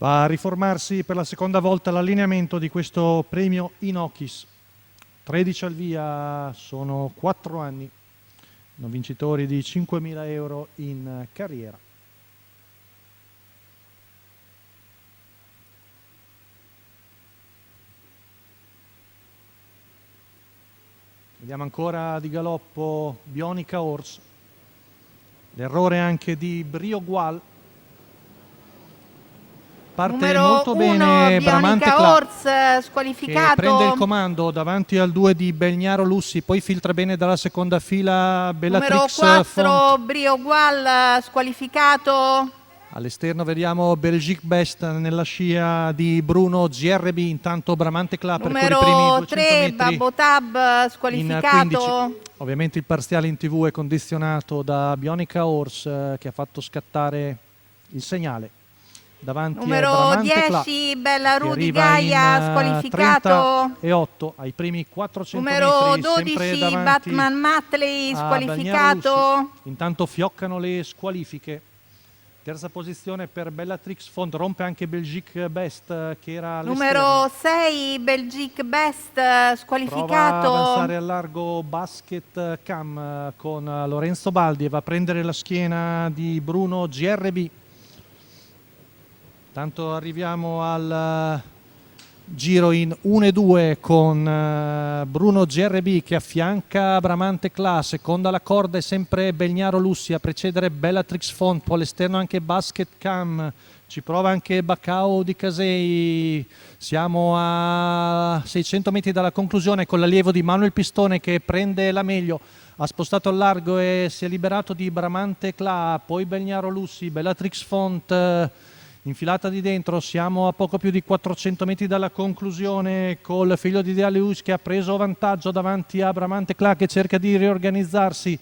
Va a riformarsi per la seconda volta l'allineamento di questo premio Inokis. 13 al via, sono 4 anni, sono vincitori di 5.000 euro in carriera. Vediamo ancora di galoppo Bionica Horse, l'errore anche di Brio Gual. Parte Numero molto 1, bene Bramante Bionica Cla, Horse, squalificato. che prende il comando davanti al 2 di Belgnaro Lussi, poi filtra bene dalla seconda fila Bellatrix Numero 4, Font. Brio Gual, squalificato. All'esterno vediamo Belgique Best nella scia di Bruno GRB, intanto Bramante Cla per i primi Numero 200 3, metri Babbo Tab, in squalificato. 15. Ovviamente il parziale in TV è condizionato da Bionica Horse che ha fatto scattare il segnale davanti Numero a Bramante Cla, 10, Bella che Rudy arriva Gaia, in squalificato. 38 ai primi 400 Numero metri, sempre 12, davanti Batman Matley, a Bagnaro squalificato. Lussi. Intanto fioccano le squalifiche. Terza posizione per Bellatrix Font, rompe anche Belgique Best che era all'esterno. Numero 6, Belgique Best, Prova a squalificato. avanzare al largo Basket Cam con Lorenzo Baldi e va a prendere la schiena di Bruno GRB. Tanto arriviamo al giro in 1 e 2 con Bruno GRB che affianca Bramante Cla, seconda la corda è sempre Belgnaro Lussi, a precedere Bellatrix Font, poi all'esterno anche Basket Cam, ci prova anche Bacao di Casei. Siamo a 600 metri dalla conclusione con l'allievo di Manuel Pistone che prende la meglio, ha spostato al largo e si è liberato di Bramante Cla, poi Belgnaro Lussi, Bellatrix Font infilata di dentro. Siamo a poco più di 400 metri dalla conclusione col figlio di Dealeus che ha preso vantaggio davanti a Bramante Cla che cerca di riorganizzarsi,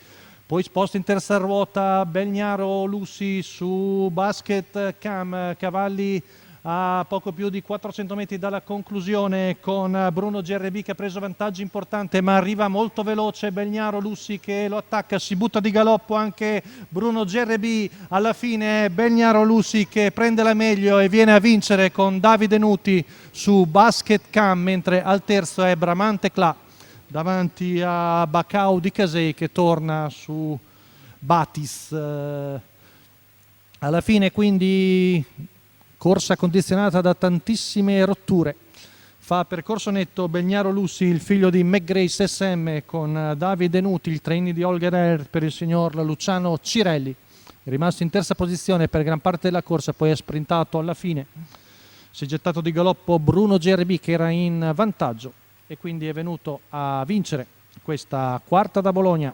poi sposta in terza ruota Belgnaro Lussi su Basket Cam, cavalli a poco più di 400 metri dalla conclusione con Bruno GRB che ha preso vantaggio importante, ma arriva molto veloce Belgnaro Lussi che lo attacca, si butta di galoppo anche Bruno GRB. Alla fine Belgnaro Lussi che prende la meglio e viene a vincere con Davide Nuti su Basket Cam, mentre al terzo è Bramante Cla davanti a Bacao di Casei che torna su Batis. Alla fine quindi corsa condizionata da tantissime rotture. Fa percorso netto Belgnaro Lussi, il figlio di McGrace SM, con Davide Nuti, il trainee di Holger Air per il signor Luciano Cirelli. È rimasto in terza posizione per gran parte della corsa, poi ha sprintato alla fine. Si è gettato di galoppo Bruno GRB che era in vantaggio e quindi è venuto a vincere questa quarta da Bologna.